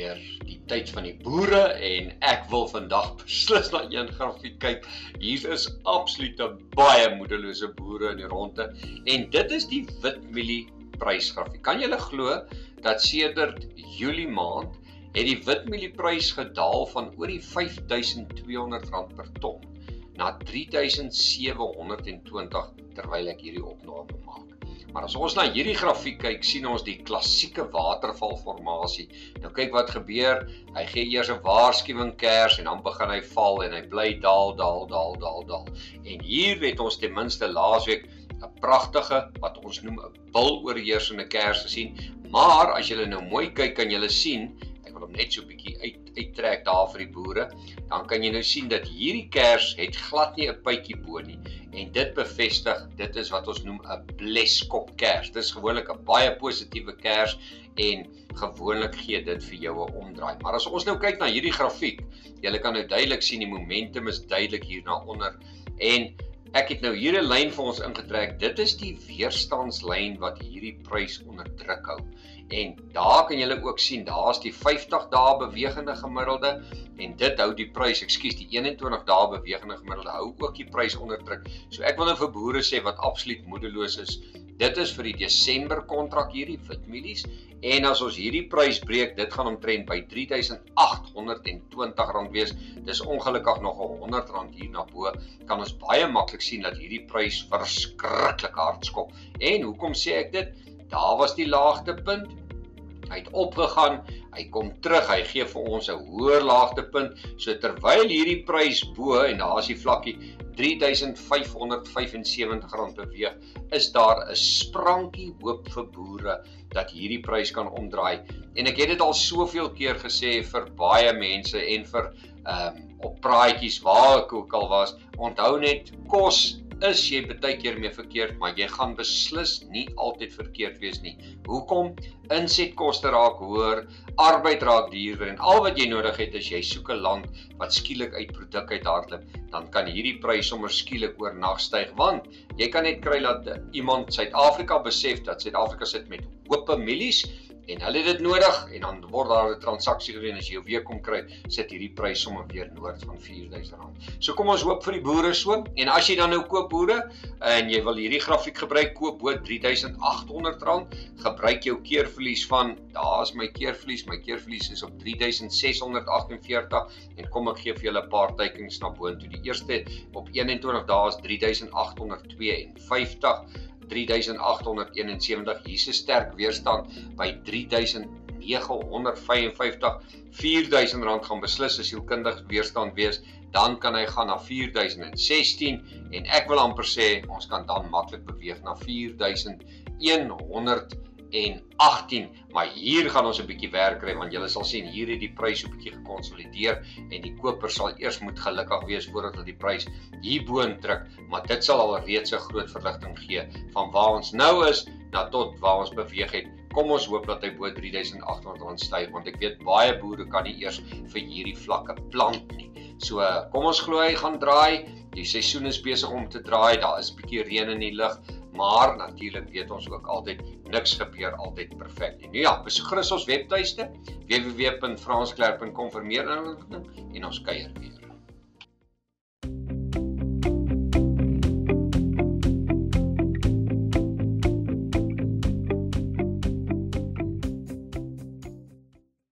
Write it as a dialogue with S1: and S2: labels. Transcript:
S1: weer die tyd van die boere en ek wil vandag beslis na een grafiek kyk. Hier is absoluut 'n baie moedelose boere in die ronde en dit is die witmielie prysgrafiek. Kan julle glo dat sedert Julie maand het die witmielie-prys gedaal van oor die R5.200 per ton na R3.720 terwyl ek hierdie opname maak. Maar as ons na hierdie grafiek kyk, sien ons die klassieke watervalformasie. Nou kyk wat gebeur, hy gee eers 'n waarskuwing kers en dan begin hy val en hy bly daal. En hier het ons ten minste laasweek 'n pragtige, wat ons noem 'n biloorheersende kers gesien. Maar as julle nou mooi kyk, kan julle sien, ek wil hom net so 'n bietjie uittrek daar vir die boere, dan kan jy nou sien dat hierdie kers het glad nie 'n puitjie bo nie. En dit bevestig, dit is wat ons noem 'n bleskop kers. Dit is gewoonlik 'n baie positiewe kers en gewoonlik gee dit vir jou 'n omdraai. Maar as ons nou kyk na hierdie grafiek, julle kan nou duidelik sien die momentum is duidelik hier na onder en ek het nou hier 'n lyn vir ons ingetrek. Dit is die weerstandslyn wat hierdie prys onder druk hou. En daar kan julle ook sien, daar is die 50 dae bewegende gemiddelde en dit hou die prys, die 21 dae bewegende gemiddelde hou ook die prys onder druk. So ek wil nou vir boere sê wat absoluut moedeloos is, dit is vir die Desember kontrak hierdie witmielies en as ons hierdie prys breek, dit gaan omtrent by R3.820 wees. Dis ongelukkig nog R100 hier na bo. Kan ons baie maklik sien dat hierdie prys verskriklik hard skop. En hoekom sê ek dit? Daar was die laagtepunt. Hy het opgegaan, hy kom terug, hy gee vir ons 'n hoër laagtepunt. So terwyl hierdie prys bo en daar is die vlakkie R3.575 beweeg, is daar 'n sprankie hoop vir boere dat hierdie prys kan omdraai. En ek het dit al soveel keer gesê vir baie mense en vir op praatjies waar ek ook al was. Onthou net, kos is jy baie keer mee verkeerd, maar jy gaan beslis nie altyd verkeerd wees nie. Hoekom? Insetkoste raak hoër, arbeid raak duurder en al wat jy nodig het is jy soek 'n land wat skielik uit produk uithardloop, dan kan hierdie prys sommer skielik oornag styg, want jy kan net kry dat iemand Suid-Afrika besef dat Suid-Afrika sit met hope mielies en hulle het dit nodig en dan word daar 'n transaksie gedoen. As jy weer kom kry, sit hierdie prys sommer weer noord van R4.000. So kom ons hoop vir die boere so. En as jy dan nou koop boere en jy wil hierdie grafiek gebruik, koop bo R3.800, gebruik jou keerverlies van, daar is my keerverlies is op R3.648 en kom ek gee vir julle 'n paar teikens na boontoe. Die eerste op 21 dae is R3.852. 3.871, hier is 'n sterk weerstand by 3.955, R4.000 gaan beslis 'n sielkundige weerstand wees, dan kan hy gaan na 4.016 en ek wil amper sê, ons kan dan maklik beweeg na 4.118, maar hier gaan ons 'n bietjie werk kry, want julle sal sien, hier het die prys 'n bietjie gekonsolideer en die koper sal eers moet gelukkig wees voordat hulle die prys hierboon druk, maar dit sal al reeds 'n groot verligting gee van waar ons nou is na tot waar ons beweeg het. Kom ons hoop dat hy bo R3.800 styg, want ek weet baie boere kan nie eers vir hierdie vlakke plant nie. So kom ons glo hy gaan draai, die seisoen is besig om te draai, daar is 'n bietjie reën in die lug, maar natuurlik weet ons ook altyd, niks gebeur altyd perfek nie. Nou ja, besoek gerus ons webtuiste, www.fransklerk.com vir meer inligting en ons kuier weer.